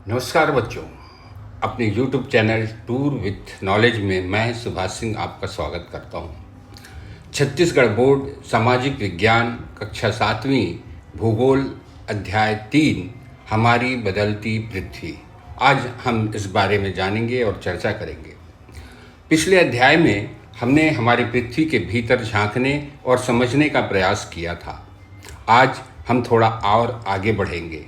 नमस्कार बच्चों, अपने YouTube channel tour with knowledge में मैं सुभाष सिंह आपका स्वागत करता हूं। छत्तीसगढ़ बोर्ड सामाजिक विज्ञान कक्षा 7वीं भूगोल अध्याय 3 हमारी बदलती पृथ्वी। आज हम इस बारे में जानेंगे और चर्चा करेंगे। पिछले अध्याय में हमने हमारी पृथ्वी के भीतर झांकने और समझने का प्रयास किया था। आज हम थोड़ा और आगे बढ़ेंगे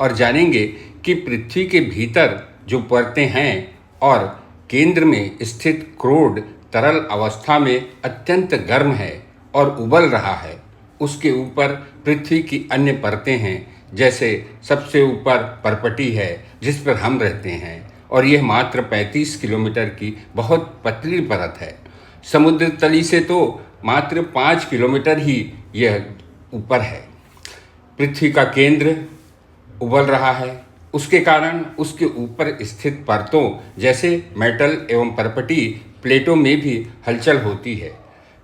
और जानेंगे कि पृथ्वी के भीतर जो परतें हैं और केंद्र में स्थित क्रोड तरल अवस्था में अत्यंत गर्म है और उबल रहा है, उसके ऊपर पृथ्वी की अन्य परतें हैं। जैसे सबसे ऊपर परपटी है जिस पर हम रहते हैं और यह मात्र 35 किलोमीटर की बहुत पतली परत है। समुद्र तली से तो मात्र 5 किलोमीटर ही यह ऊपर है। पृथ्वी का केंद्र उबल रहा है, उसके कारण उसके ऊपर स्थित परतों जैसे मेटल एवं परपटी प्लेटों में भी हलचल होती है,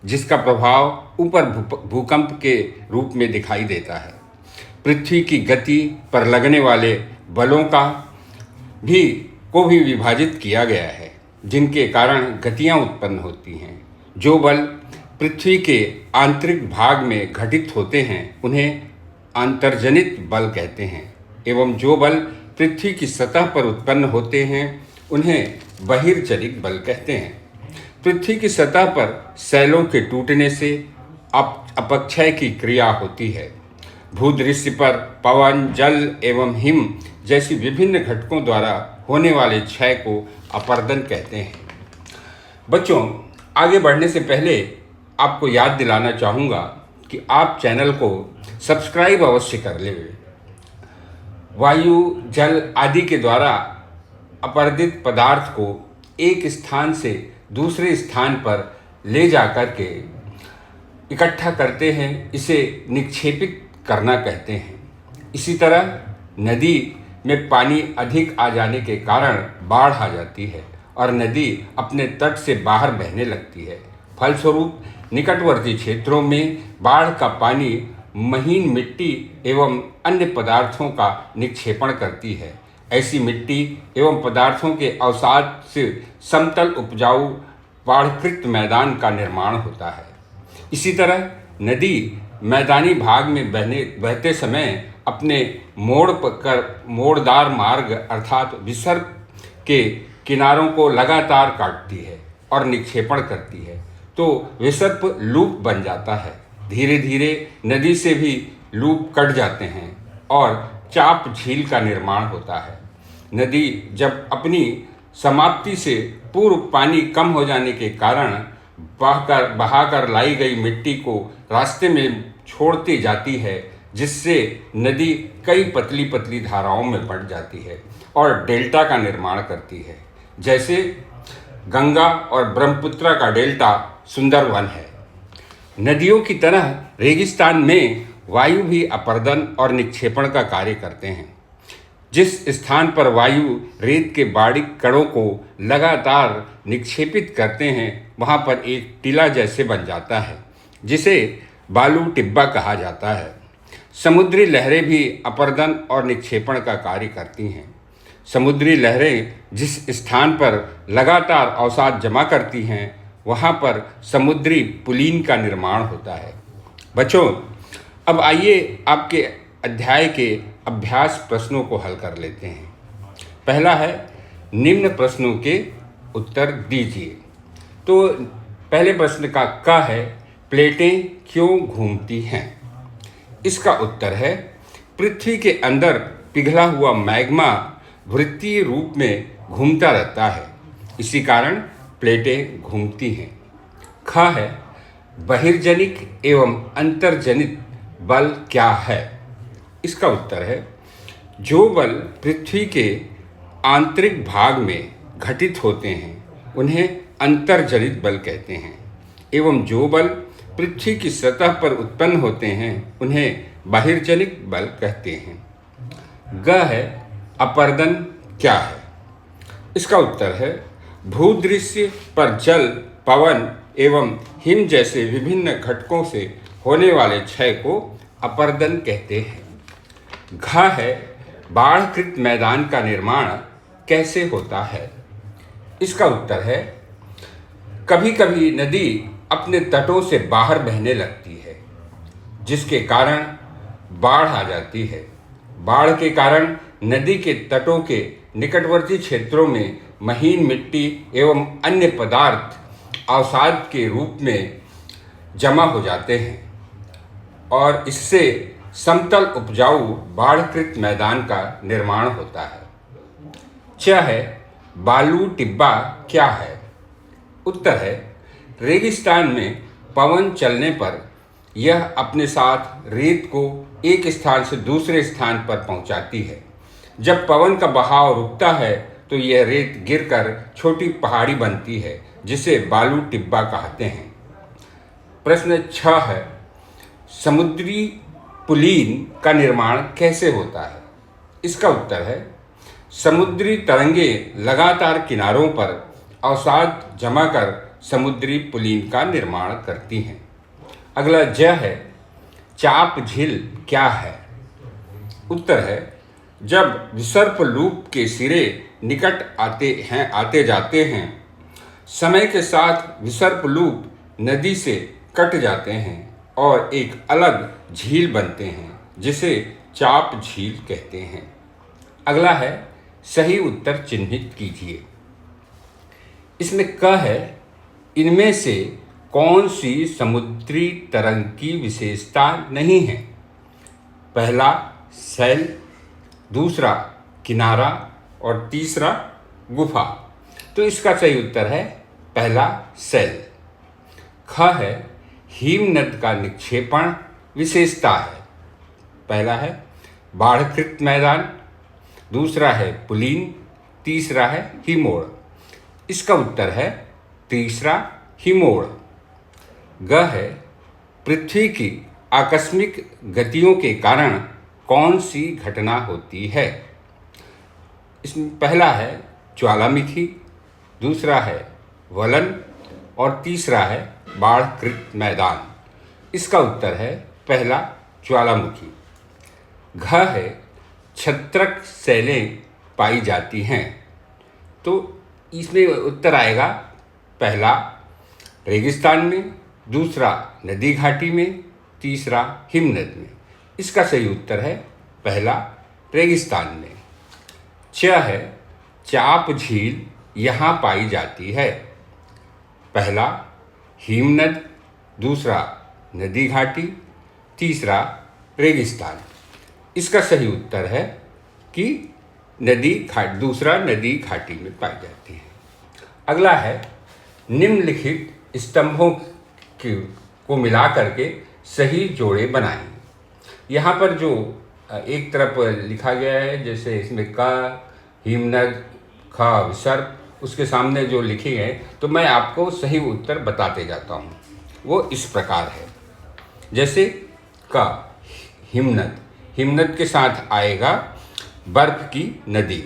जिसका प्रभाव ऊपर भूकंप के रूप में दिखाई देता है। पृथ्वी की गति पर लगने वाले बलों को भी विभाजित किया गया है, जिनके कारण गतियां उत्पन्न होती हैं। जो बल पृथ्वी के आंतरिक भाग में घटित होते हैं उन्हें अंतर्जनित बल कहते हैं, एवं जो बल पृथ्वी की सतह पर उत्पन्न होते हैं उन्हें बहिर्जनित बल कहते हैं। पृथ्वी की सतह पर सैलों के टूटने से अपक्षय की क्रिया होती है। भूदृश्य पर पवन, जल एवं हिम जैसी विभिन्न घटकों द्वारा होने वाले क्षय को अपर्दन कहते हैं। बच्चों, आगे बढ़ने से पहले आपको याद दिलाना चाहूँगा कि आप चैनल को सब्सक्राइब अवश्य कर लें। वायु, जल आदि के द्वारा अपरदित पदार्थ को एक स्थान से दूसरे स्थान पर ले जाकर के इकट्ठा करते हैं, इसे निक्षेपित करना कहते हैं। इसी तरह नदी में पानी अधिक आ जाने के कारण बाढ़ आ जाती है और नदी अपने तट से बाहर बहने लगती है। फलस्वरूप निकटवर्ती क्षेत्रों में बाढ़ का पानी महीन मिट्टी एवं अन्य पदार्थों का निक्षेपण करती है। ऐसी मिट्टी एवं पदार्थों के अवसाद से समतल उपजाऊ बाढ़कृत मैदान का निर्माण होता है। इसी तरह नदी मैदानी भाग में बहते समय अपने मोड़दार मार्ग अर्थात विसर्प के किनारों को लगातार काटती है और निक्षेपण करती है, तो विसर्प लूप बन जाता है। धीरे धीरे नदी से भी लूप कट जाते हैं और चाप झील का निर्माण होता है। नदी जब अपनी समाप्ति से पूर्व पानी कम हो जाने के कारण बहाकर लाई गई मिट्टी को रास्ते में छोड़ती जाती है, जिससे नदी कई पतली पतली धाराओं में बढ़ जाती है और डेल्टा का निर्माण करती है। जैसे गंगा और ब्रह्मपुत्र का डेल्टा सुंदरवन है। नदियों की तरह रेगिस्तान में वायु भी अपर्दन और निक्षेपण का कार्य करते हैं। जिस स्थान पर वायु रेत के बारीक कणों को लगातार निक्षेपित करते हैं वहाँ पर एक टीला जैसे बन जाता है, जिसे बालू टिब्बा कहा जाता है। समुद्री लहरें भी अपर्दन और निक्षेपण का कार्य करती हैं। समुद्री लहरें जिस स्थान पर लगातार अवसाद जमा करती हैं वहाँ पर समुद्री पुलीन का निर्माण होता है। बच्चों, अब आइए आपके अध्याय के अभ्यास प्रश्नों को हल कर लेते हैं। पहला है, निम्न प्रश्नों के उत्तर दीजिए। तो पहले प्रश्न का क है, प्लेटें क्यों घूमती हैं? इसका उत्तर है, पृथ्वी के अंदर पिघला हुआ मैग्मा वृत्तीय रूप में घूमता रहता है, इसी कारण प्लेटें घूमती हैं। ख है, बहिर्जनिक एवं अंतर्जनित बल क्या है? इसका उत्तर है, जो बल पृथ्वी के आंतरिक भाग में घटित होते हैं उन्हें अंतर्जनित बल कहते हैं, एवं जो बल पृथ्वी की सतह पर उत्पन्न होते हैं उन्हें बहिर्जनिक बल कहते हैं। ग है, अपर्दन क्या है? इसका उत्तर है, भूदृश्य पर जल, पवन एवं हिम जैसे विभिन्न घटकों से होने वाले क्षय को अपर्दन कहते हैं। घ है, बाढ़कृत मैदान का निर्माण कैसे होता है? इसका उत्तर है, कभी कभी नदी अपने तटों से बाहर बहने लगती है, जिसके कारण बाढ़ आ जाती है। बाढ़ के कारण नदी के तटों के निकटवर्ती क्षेत्रों में महीन मिट्टी एवं अन्य पदार्थ अवसाद के रूप में जमा हो जाते हैं और इससे समतल उपजाऊ बाढ़कृत मैदान का निर्माण होता है। च है, बालू टिब्बा क्या है? उत्तर है, रेगिस्तान में पवन चलने पर यह अपने साथ रेत को एक स्थान से दूसरे स्थान पर पहुंचाती है। जब पवन का बहाव रुकता है तो यह रेत गिरकर छोटी पहाड़ी बनती है, जिसे बालू टिब्बा कहते हैं। प्रश्न 6 है, समुद्री पुलीन का निर्माण कैसे होता है? इसका उत्तर है, समुद्री तरंगें लगातार किनारों पर अवसाद जमा कर समुद्री पुलीन का निर्माण करती हैं। अगला ज है, चाप झील क्या है? उत्तर है, जब विसर्प लूप के सिरे निकट आते जाते हैं, समय के साथ विसर्प लूप नदी से कट जाते हैं और एक अलग झील बनते हैं, जिसे चाप झील कहते हैं। अगला है, सही उत्तर चिन्हित कीजिए। इसमें क है, इनमें से कौन सी समुद्री तरंग की विशेषता नहीं है? पहला सैल, दूसरा किनारा और तीसरा गुफा। तो इसका सही उत्तर है पहला सैल। ख है, हिमनद का निक्षेपण विशेषता है। पहला है बाढ़कृत मैदान, दूसरा है पुलीन, तीसरा है हिमोड़। इसका उत्तर है तीसरा हिमोड़। ग है, पृथ्वी की आकस्मिक गतियों के कारण कौन सी घटना होती है? इसमें पहला है ज्वालामुखी, दूसरा है वलन और तीसरा है बाढ़कृत मैदान। इसका उत्तर है पहला ज्वालामुखी। घ है, छत्रक शैलें पाई जाती हैं। तो इसमें उत्तर आएगा पहला रेगिस्तान में, दूसरा नदी घाटी में, तीसरा हिमनद में। इसका सही उत्तर है पहला रेगिस्तान में। च है, चाप झील यहाँ पाई जाती है। पहला हिमनद, दूसरा नदी घाटी, तीसरा रेगिस्तान। इसका सही उत्तर है कि दूसरा नदी घाटी में पाई जाती है। अगला है, निम्नलिखित स्तंभों को मिला करके सही जोड़े बनाएं। यहाँ पर जो एक तरफ लिखा गया है, जैसे इसमें क, हिमनद, ख विसर्प, उसके सामने जो लिखे गए, तो मैं आपको सही उत्तर बताते जाता हूँ। वो इस प्रकार है, जैसे क हिमनद, हिमनद के साथ आएगा बर्फ की नदी।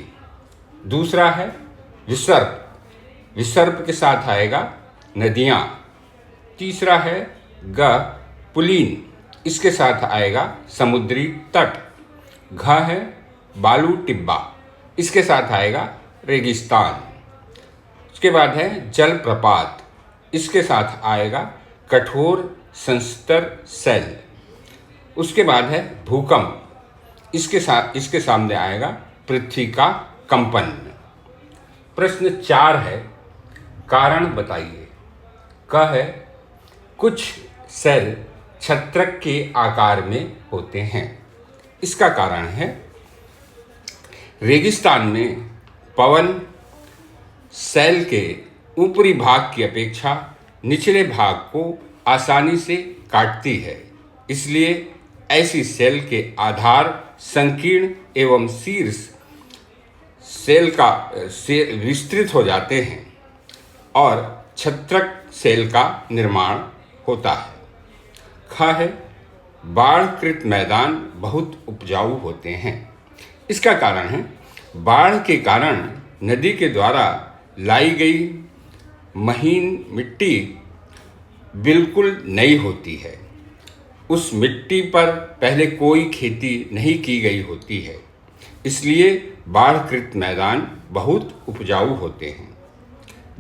दूसरा है विसर्प, विसर्प के साथ आएगा नदियाँ। तीसरा है ग पुलीन, इसके साथ आएगा समुद्री तट। घ है बालू टिब्बा, इसके साथ आएगा रेगिस्तान। उसके बाद है जलप्रपात, इसके साथ आएगा कठोर संस्तर शैल। उसके बाद है भूकंप, इसके सामने आएगा पृथ्वी का कंपन। प्रश्न 4 है, कारण बताइए। क है, कुछ सेल छत्रक के आकार में होते हैं। इसका कारण है, रेगिस्तान में पवन सेल के ऊपरी भाग की अपेक्षा निचले भाग को आसानी से काटती है, इसलिए ऐसी सेल के आधार संकीर्ण एवं शीर्ष सेल से विस्तृत हो जाते हैं और छत्रक सेल का निर्माण होता है। ख है, बाढ़कृत मैदान बहुत उपजाऊ होते हैं। इसका कारण है, बाढ़ के कारण नदी के द्वारा लाई गई महीन मिट्टी बिल्कुल नई होती है। उस मिट्टी पर पहले कोई खेती नहीं की गई होती है। इसलिए बाढ़कृत मैदान बहुत उपजाऊ होते हैं।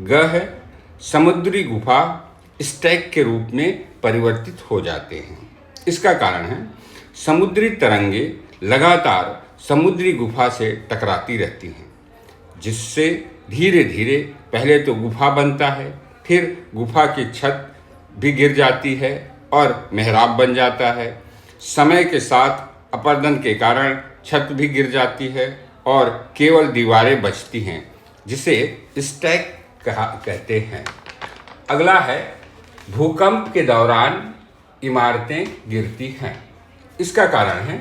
ग है समुद्री गुफा स्टैक के रूप में परिवर्तित हो जाते हैं। इसका कारण है समुद्री तरंगे लगातार समुद्री गुफा से टकराती रहती हैं, जिससे धीरे धीरे पहले तो गुफा बनता है, फिर गुफा की छत भी गिर जाती है और मेहराब बन जाता है। समय के साथ अपरदन के कारण छत भी गिर जाती है और केवल दीवारें बचती हैं, जिसे स्टैक कहते हैं। अगला है भूकंप के दौरान इमारतें गिरती हैं। इसका कारण है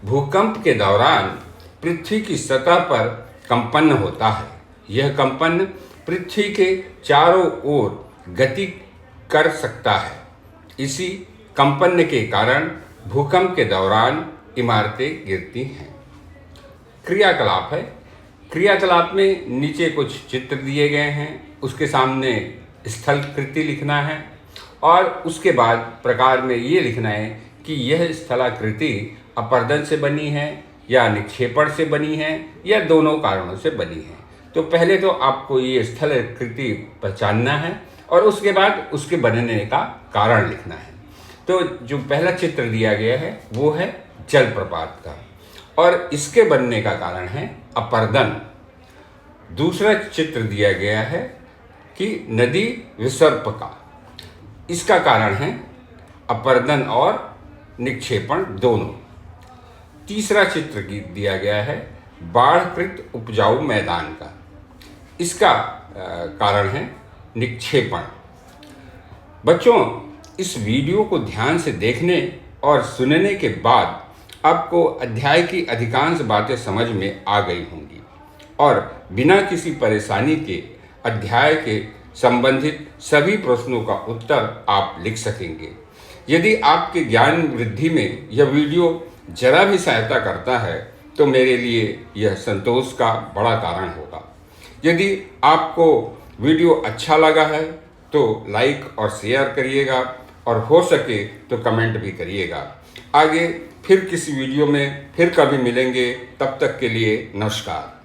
भूकंप के दौरान पृथ्वी की सतह पर कंपन होता है। यह कंपन पृथ्वी के चारों ओर गति कर सकता है। इसी कंपन के कारण भूकंप के दौरान इमारतें गिरती हैं। क्रियाकलाप है। क्रियाकलाप में नीचे कुछ चित्र दिए गए हैं, उसके सामने स्थल कृति लिखना है और उसके बाद प्रकार में ये लिखना है कि यह स्थलाकृति अपरदन से बनी है या निक्षेपण से बनी है या दोनों कारणों से बनी है। तो पहले तो आपको ये स्थलाकृति पहचानना है और उसके बाद उसके बनने का कारण लिखना है। तो जो पहला चित्र दिया गया है वो है जलप्रपात का और इसके बनने का कारण है अपरदन। दूसरा चित्र दिया गया है कि नदी विसर्प का, इसका कारण है अपरदन और निक्षेपण दोनों। तीसरा चित्र दिया गया है बाढ़कृत उपजाऊ मैदान का, इसका कारण है निक्षेपण। बच्चों, इस वीडियो को ध्यान से देखने और सुनने के बाद आपको अध्याय की अधिकांश बातें समझ में आ गई होंगी और बिना किसी परेशानी के अध्याय के संबंधित सभी प्रश्नों का उत्तर आप लिख सकेंगे। यदि आपके ज्ञान वृद्धि में यह वीडियो जरा भी सहायता करता है तो मेरे लिए यह संतोष का बड़ा कारण होगा। यदि आपको वीडियो अच्छा लगा है तो लाइक और शेयर करिएगा और हो सके तो कमेंट भी करिएगा। आगे फिर किसी वीडियो में फिर कभी मिलेंगे, तब तक के लिए नमस्कार।